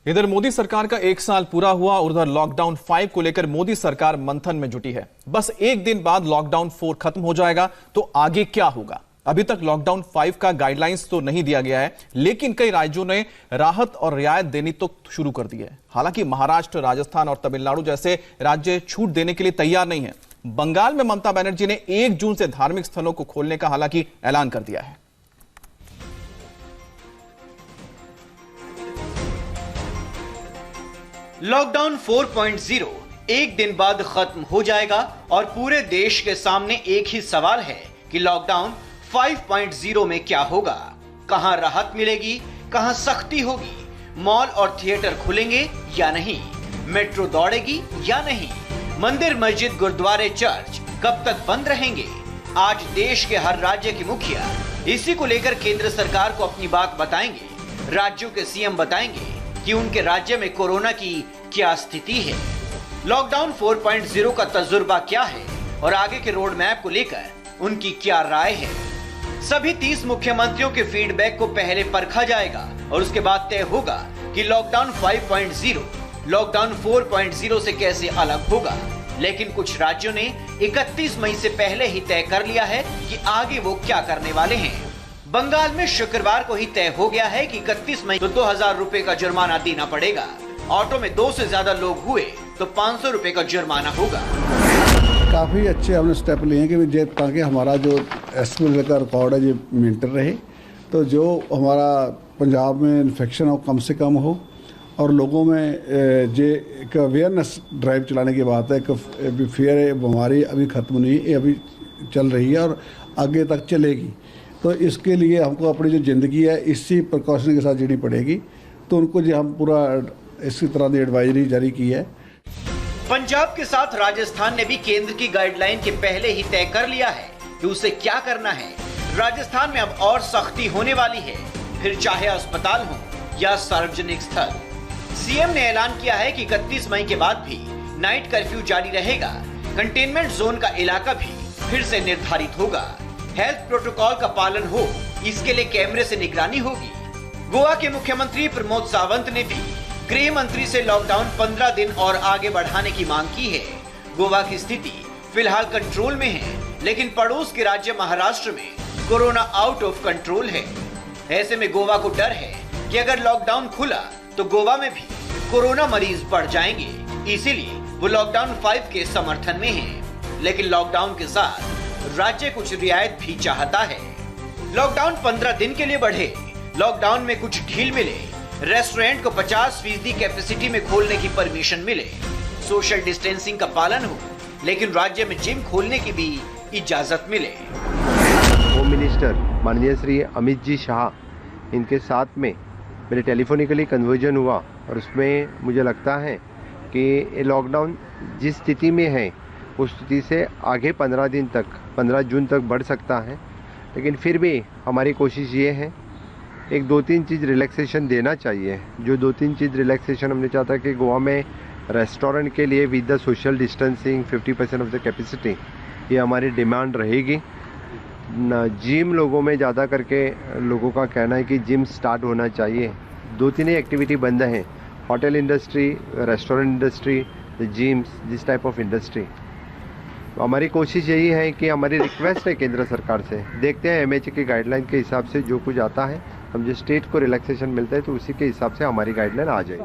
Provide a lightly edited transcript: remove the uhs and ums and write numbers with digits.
इधर मोदी सरकार का 1 साल पूरा हुआ और उधर लॉकडाउन 5 को लेकर मोदी सरकार मंथन में जुटी है। बस एक दिन बाद लॉकडाउन 4 खत्म हो जाएगा तो आगे क्या होगा? अभी तक लॉकडाउन 5 का गाइडलाइंस तो नहीं दिया गया है, लेकिन कई राज्यों ने राहत और रियायत देनी तो शुरू कर दी है। हालांकि महाराष्ट्र, राजस्थान और तमिलनाडु जैसे राज्य छूट देने के लिए तैयार नहीं है। बंगाल में ममता बनर्जी ने 1 जून से धार्मिक स्थलों को खोलने का हालांकि ऐलान कर दिया है। लॉकडाउन 4.0 एक दिन बाद खत्म हो जाएगा और पूरे देश के सामने एक ही सवाल है कि लॉकडाउन 5.0 में क्या होगा? कहां राहत मिलेगी, कहां सख्ती होगी? मॉल और थिएटर खुलेंगे या नहीं? मेट्रो दौड़ेगी या नहीं? मंदिर, मस्जिद, गुरुद्वारे, चर्च कब तक बंद रहेंगे? आज देश के हर राज्य के मुखिया इसी को लेकर केंद्र सरकार को अपनी बात बताएंगे। राज्यों के सीएम बताएंगे कि उनके राज्य में कोरोना की क्या स्थिति है, लॉकडाउन 4.0 का तजुर्बा क्या है और आगे के रोड मैप को लेकर उनकी क्या राय है। सभी 30 मुख्यमंत्रियों के फीडबैक को पहले परखा जाएगा और उसके बाद तय होगा कि लॉकडाउन 5.0 लॉकडाउन 4.0 से कैसे अलग होगा। लेकिन कुछ राज्यों ने 31 मई से पहले ही तय कर लिया है कि आगे वो क्या करने वाले हैं। बंगाल में शुक्रवार को ही तय हो गया है कि 31 मई को 2000 रुपए का जुर्माना देना पड़ेगा। ऑटो में 2 से ज्यादा लोग हुए तो 500 रुपए का जुर्माना होगा। काफ़ी अच्छे हमने स्टेप लिए हैं कि ताकि हमारा जो एसपीएल का रिकॉर्ड है ये मेंटेन रहे, तो जो हमारा पंजाब में इन्फेक्शन हो कम से कम हो और लोगों में जो एक अवेयरनेस ड्राइव चलाने की बात है। एक फियर बीमारी अभी ख़त्म नहीं, ये अभी चल रही है और आगे तक चलेगी। तो इसके लिए हमको अपनी जो ज़िंदगी है इसी प्रिकॉशन के साथ जीनी पड़ेगी। तो उनको जो हम पूरा इसी तरह की एडवाइजरी जारी की है। पंजाब के साथ राजस्थान ने भी केंद्र की गाइडलाइन के पहले ही तय कर लिया है कि उसे क्या करना है। राजस्थान में अब और सख्ती होने वाली है, फिर चाहे अस्पताल हो या सार्वजनिक स्थल। सीएम ने ऐलान किया है कि 31 मई के बाद भी नाइट कर्फ्यू जारी रहेगा। कंटेनमेंट जोन का इलाका भी फिर से निर्धारित होगा। हेल्थ प्रोटोकॉल का पालन हो, इसके लिए कैमरे से निगरानी होगी। गोवा के मुख्यमंत्री प्रमोद सावंत ने भी गृह मंत्री से लॉकडाउन 15 दिन और आगे बढ़ाने की मांग की है। गोवा की स्थिति फिलहाल कंट्रोल में है, लेकिन पड़ोस के राज्य महाराष्ट्र में कोरोना आउट ऑफ कंट्रोल है। ऐसे में गोवा को डर है कि अगर लॉकडाउन खुला तो गोवा में भी कोरोना मरीज बढ़ जाएंगे। इसीलिए वो लॉकडाउन 5 के समर्थन में है। लेकिन लॉकडाउन के साथ राज्य कुछ रियायत भी चाहता है। लॉकडाउन 15 दिन के लिए बढ़े, लॉकडाउन में कुछ ढील मिले, रेस्टोरेंट को 50% कैपेसिटी में खोलने की परमिशन मिले, सोशल डिस्टेंसिंग का पालन हो, लेकिन राज्य में जिम खोलने की भी इजाजत मिले। होम मिनिस्टर माननीय श्री अमित जी शाह, इनके साथ में मेरे टेलीफोनिकली कन्वर्जन हुआ और उसमें मुझे लगता है कि लॉकडाउन जिस स्थिति में है उस स्थिति से आगे 15 दिन तक 15 जून तक बढ़ सकता है। लेकिन फिर भी हमारी कोशिश ये है, एक 2-3 चीज़ रिलैक्सेशन देना चाहिए। जो 2-3 चीज़ रिलैक्सेशन हमने चाहता है कि गोवा में रेस्टोरेंट के लिए with the social distancing 50% of the capacity, ये हमारी डिमांड रहेगी। जिम लोगों में ज़्यादा करके लोगों का कहना है कि जिम स्टार्ट होना चाहिए। 2-3 ही एक्टिविटी बंद हैं, hotel industry, restaurant industry, gyms, this type of industry. हमारी कोशिश यही है कि हमारी रिक्वेस्ट है केंद्र सरकार से, देखते हैं एमएचए की गाइडलाइन के हिसाब से जो कुछ आता है, हम जो स्टेट को रिलैक्सेशन मिलता है तो उसी के हिसाब से हमारी गाइडलाइन आ जाएगी।